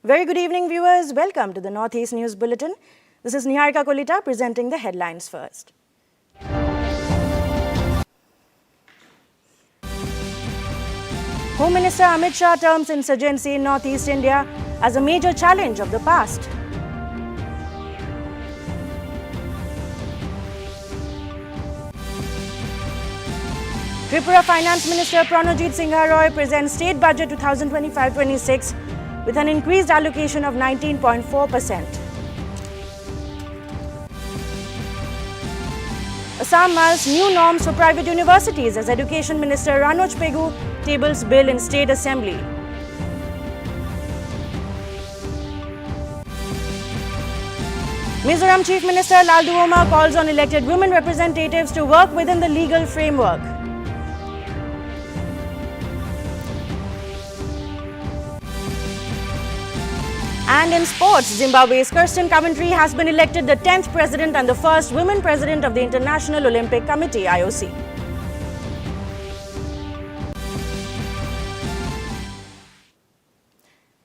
Very good evening, viewers. Welcome to the Northeast News Bulletin. This is Niharika Kolita presenting the headlines first. Home Minister Amit Shah terms insurgency in Northeast India as a major challenge of the past. Tripura Finance Minister Pranojit Singh Roy presents State Budget 2025-26 with an increased allocation of 19.4%. Assam mulls new norms for private universities as Education Minister Ranoj Pegu tables bill in State Assembly. Mizoram Chief Minister Lalduoma calls on elected women representatives to work within the legal framework. And in sports, Zimbabwe's Kirsten Coventry has been elected the 10th president and the first women president of the International Olympic Committee, IOC.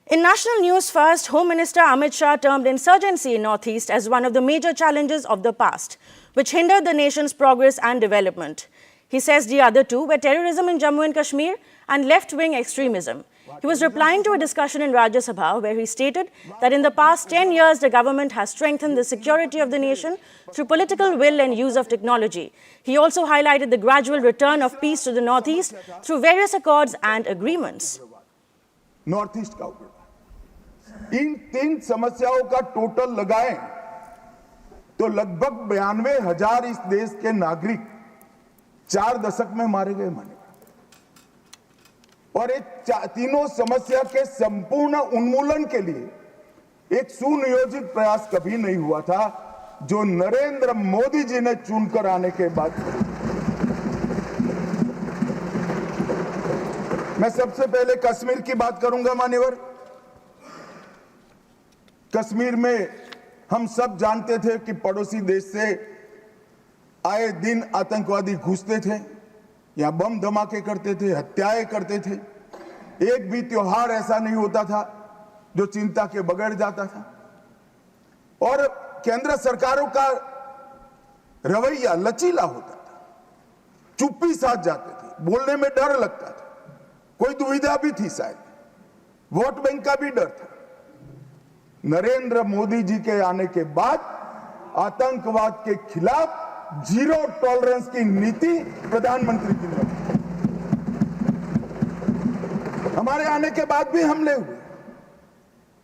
In national news first, Home Minister Amit Shah termed insurgency in Northeast as one of the major challenges of the past, which hindered the nation's progress and development. He says the other two were terrorism in Jammu and Kashmir and left-wing extremism. He was replying to a discussion in Rajya Sabha where he stated that in the past 10 years, the government has strengthened the security of the nation through political will and use of technology. He also highlighted the gradual return of peace to the Northeast through various accords and agreements. Northeast का इन तीन समस्याओं का total लगाएं तो लगभग 92,000 इस देश के नागरिक 4 दशक में मारे गए माने और एक तीनों समस्या के संपूर्ण उन्मूलन के लिए एक सुनियोजित प्रयास कभी नहीं हुआ था जो नरेंद्र मोदी जी ने चुनकर आने के बाद। मैं सबसे पहले कश्मीर की बात करूंगा मान्यवर। कश्मीर में हम सब जानते थे कि पड़ोसी देश से आए दिन आतंकवादी घुसते थे, यहां बम धमाके करते थे, हत्याएं करते थे। एक भी त्योहार ऐसा नहीं होता था जो चिंता के बगैर जाता था और केंद्र सरकारों का रवैया लचीला होता था, चुप्पी साध जाते थे, बोलने में डर लगता था, कोई दुविधा भी थी, शायद वोट बैंक का भी डर था। नरेंद्र मोदी जी के आने के बाद आतंकवाद के खिलाफ जीरो टॉलरेंस की नीति प्रधानमंत्री की ने हमारे आने के बाद भी हमले हुए,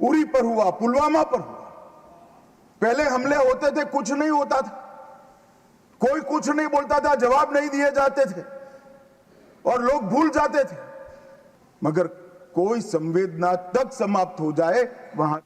उरी पर हुआ, पुलवामा पर हुआ। पहले हमले होते थे, कुछ नहीं होता था, कोई कुछ नहीं बोलता था, जवाब नहीं दिए जाते थे और लोग भूल जाते थे, मगर कोई संवेदना तक समाप्त हो जाए वहां।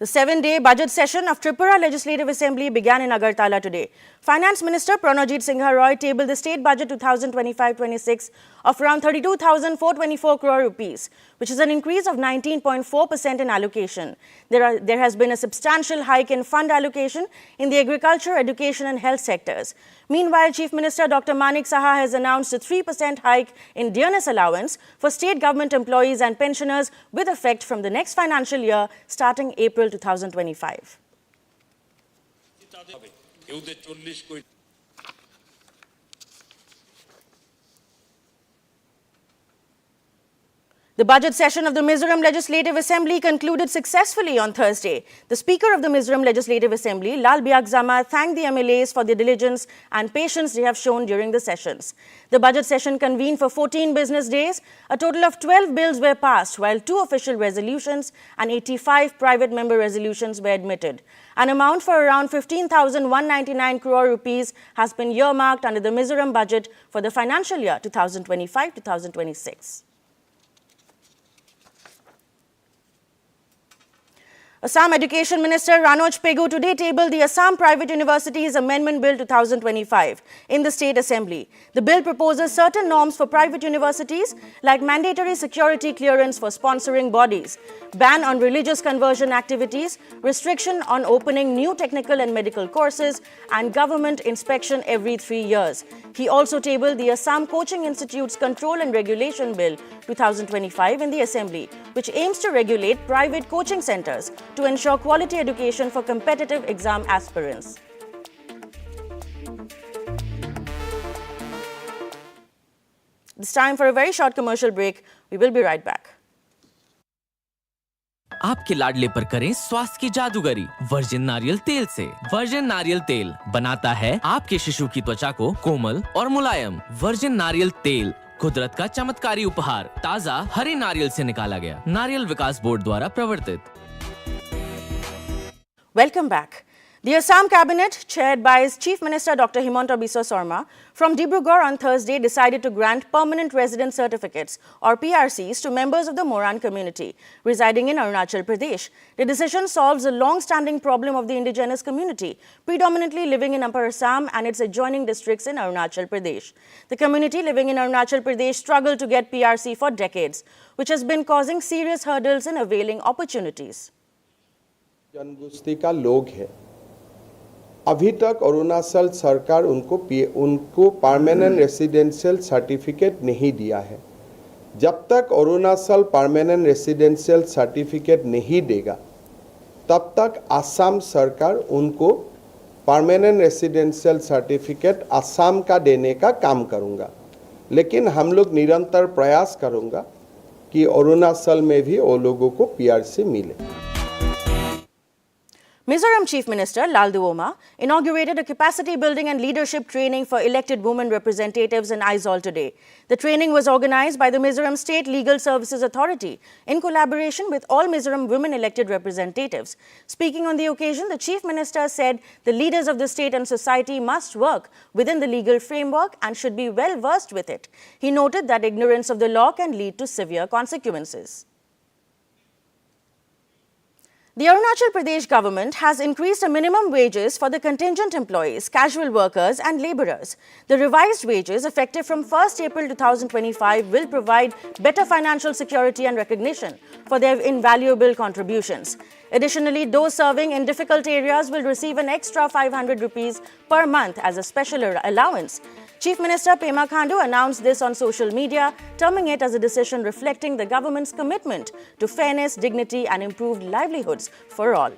The 7-day budget session of Tripura Legislative Assembly began in Agartala today. Finance Minister Pranojit Singh Roy tabled the State Budget 2025-26 of around 32,424 crore rupees, which is an increase of 19.4% in allocation. There has been a substantial hike in fund allocation in the agriculture, education and health sectors. Meanwhile, Chief Minister Dr. Manik Saha has announced a 3% hike in dearness allowance for state government employees and pensioners with effect from the next financial year starting April 2025. The budget session of the Mizoram Legislative Assembly concluded successfully on Thursday. The Speaker of the Mizoram Legislative Assembly, Lal Biakzama, thanked the MLAs for the diligence and patience they have shown during the sessions. The budget session convened for 14 business days. A total of 12 bills were passed, while 2 official resolutions and 85 private member resolutions were admitted. An amount for around 15,199 crore rupees has been earmarked under the Mizoram budget for the financial year 2025-2026. Assam Education Minister Ranoj Pegu today tabled the Assam Private Universities Amendment Bill 2025 in the State Assembly. The bill proposes certain norms for private universities like mandatory security clearance for sponsoring bodies, ban on religious conversion activities, restriction on opening new technical and medical courses, and government inspection every 3 years. He also tabled the Assam Coaching Institute's Control and Regulation Bill, 2025 in the Assembly, which aims to regulate private coaching centers to ensure quality education for competitive exam aspirants. It's time for a very short commercial break. We will be right back. आपके लाडले पर करें स्वास्थ्य की जादूगरी virgin नारियल तेल से। Virgin नारियल तेल बनाता है आपके शिशु की त्वचा को कोमल और मुलायम। वर्जिन नारियल तेल कुदरत का चमत्कारी उपहार ताजा हरे नारियल से निकाला गया। नारियल विकास बोर्ड द्वारा प्रवर्तित। Welcome back. The Assam Cabinet, chaired by its Chief Minister Dr. Himanta Biswa Sarma, from Dibrugarh on Thursday decided to grant permanent resident certificates or PRCs to members of the Moran community residing in Arunachal Pradesh. The decision solves a long-standing problem of the indigenous community, predominantly living in Upper Assam and its adjoining districts in Arunachal Pradesh. The community living in Arunachal Pradesh struggled to get PRC for decades, which has been causing serious hurdles in availing opportunities. जनगोष्ठी का लोग है। अभी तक अरुणाचल सरकार उनको permanent residential certificate नहीं दिया है। जब तक अरुणाचल परमानेंट रेसिडेंशियल सर्टिफिकेट नहीं देगा तब तक असम सरकार उनको परमानेंट रेसिडेंशियल सर्टिफिकेट असम का देने का काम करूंगा। लेकिन हम लोग निरंतर प्रयास करूंगा कि अरुणाचल में भी वो लोगों को पीआरसी मिले। Mizoram Chief Minister Lal Duoma inaugurated a capacity building and leadership training for elected women representatives in Aizawl today. The training was organized by the Mizoram State Legal Services Authority in collaboration with all Mizoram women elected representatives. Speaking on the occasion, the Chief Minister said the leaders of the state and society must work within the legal framework and should be well versed with it. He noted that ignorance of the law can lead to severe consequences. The Arunachal Pradesh government has increased the minimum wages for the contingent employees, casual workers and labourers. The revised wages, effective from 1st April 2025, will provide better financial security and recognition for their invaluable contributions. Additionally, those serving in difficult areas will receive an extra 500 rupees per month as a special allowance. Chief Minister Pema Khandu announced this on social media, terming it as a decision reflecting the government's commitment to fairness, dignity and improved livelihoods for all.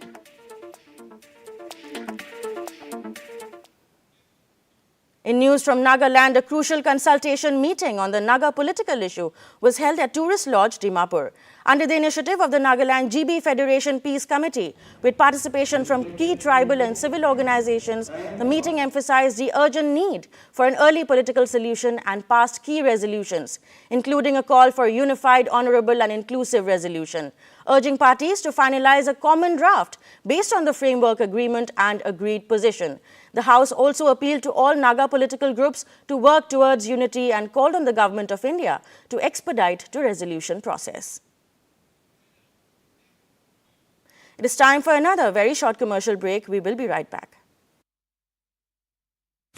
In news from Nagaland, a crucial consultation meeting on the Naga political issue was held at Tourist Lodge, Dimapur. Under the initiative of the Nagaland GB Federation Peace Committee, with participation from key tribal and civil organizations, the meeting emphasized the urgent need for an early political solution and passed key resolutions, including a call for a unified, honorable and inclusive resolution, urging parties to finalize a common draft based on the framework agreement and agreed position. The House also appealed to all Naga political groups to work towards unity and called on the Government of India to expedite the resolution process. It is time for another very short commercial break. We will be right back.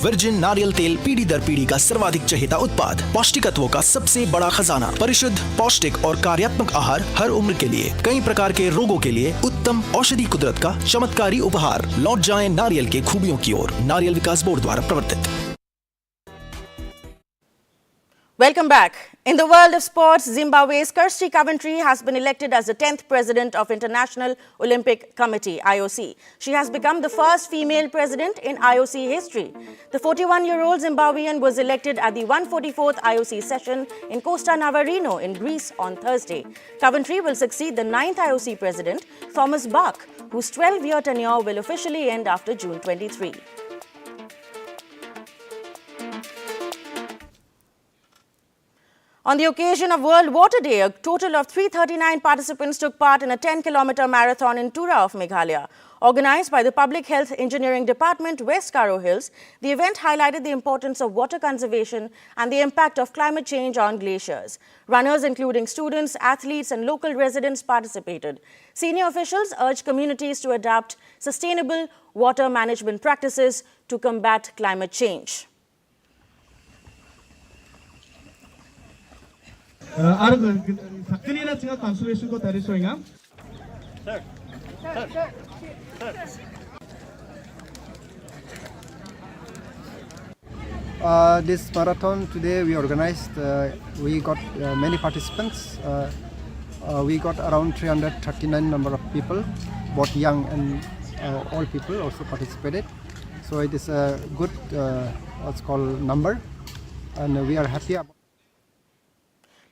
Virgin नारियल तेल पीढ़ी दर पीढ़ी का सर्वाधिक चहेता उत्पाद, पौष्टिकत्वों का सबसे बड़ा खजाना, परिशुद्ध, पौष्टिक और कार्यात्मक आहार हर उम्र के लिए, कई प्रकार के रोगों के लिए उत्तम औषधि कुदरत का चमत्कारी उपहार। लौट जाएं नारियल के खूबियों की ओर। नारियल विकास बोर्ड द्वारा प्रवर्तित। Welcome back. In the world of sports, Zimbabwe's Kirsty Coventry has been elected as the 10th president of International Olympic Committee, IOC. She has become the first female president in IOC history. The 41-year-old Zimbabwean was elected at the 144th IOC session in Costa Navarino in Greece on Thursday. Coventry will succeed the 9th IOC president, Thomas Bach, whose 12-year tenure will officially end after June 23. On the occasion of World Water Day, a total of 339 participants took part in a 10-kilometer marathon in Tura of Meghalaya. Organized by the Public Health Engineering Department, West Karo Hills, the event highlighted the importance of water conservation and the impact of climate change on glaciers. Runners, including students, athletes, and local residents, participated. Senior officials urged communities to adopt sustainable water management practices to combat climate change. conservation ko tari soinga. This marathon today we organized, we got many participants. We got around 339 number of people, both young and old people also participated. So it is a good, what's called number, and we are happy about.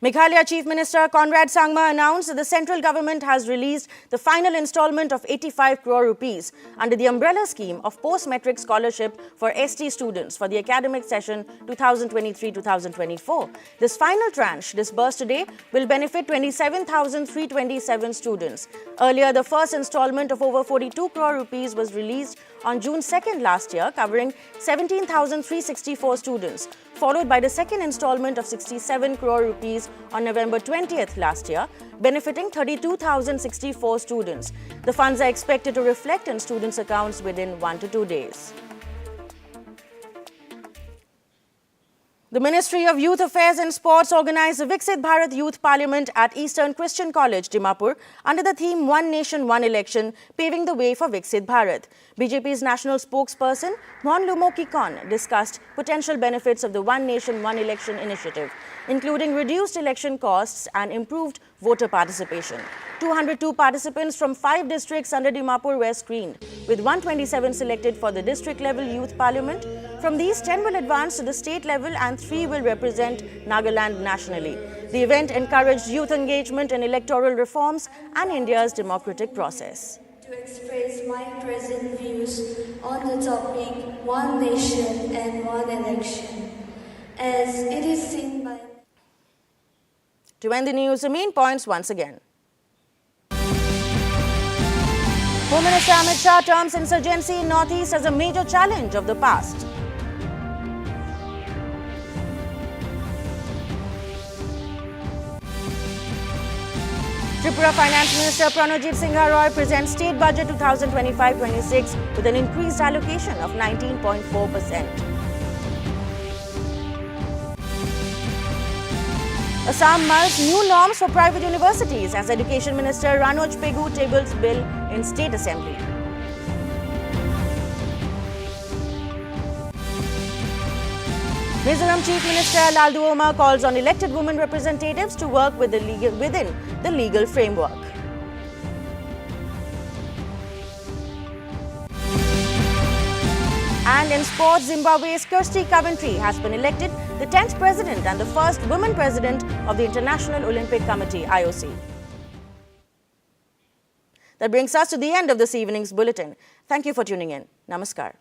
Meghalaya Chief Minister Conrad Sangma announced that the central government has released the final installment of 85 crore rupees under the umbrella scheme of post-metric scholarship for ST students for the academic session 2023-2024. This final tranche, disbursed today, will benefit 27,327 students. Earlier, the first installment of over 42 crore rupees was released on June 2nd last year, covering 17,364 students, followed by the second installment of 67 crore rupees on November 20th last year, benefiting 32,064 students. The funds are expected to reflect in students' accounts within 1 to 2 days. The Ministry of Youth Affairs and Sports organized the Viksit Bharat Youth Parliament at Eastern Christian College, Dimapur, under the theme One Nation, One Election, paving the way for Viksit Bharat. BJP's national spokesperson, Monlumo Kikon, discussed potential benefits of the One Nation, One Election initiative, including reduced election costs and improved voter participation. 202 participants from 5 districts under Dimapur were screened, with 127 selected for the district-level youth parliament. From these, 10 will advance to the state level and 3 will represent Nagaland nationally. The event encouraged youth engagement in electoral reforms and India's democratic process. To express my present views on the topic One Nation and One Election, as it is seen by... To end the news, the main points once again. Home Minister Amit Shah terms insurgency in Northeast as a major challenge of the past. Tripura Finance Minister Pranojit Singha Roy presents State Budget 2025-26 with an increased allocation of 19.4%. Assam mulls new norms for private universities as Education Minister Ranoj Pegu tables bill in State Assembly. Mizoram Chief Minister Lalduoma calls on elected women representatives to work with within the legal framework. And in sports, Zimbabwe's Kirsty Coventry has been elected the 10th president and the first woman president of the International Olympic Committee, IOC. That brings us to the end of this evening's bulletin. Thank you for tuning in. Namaskar.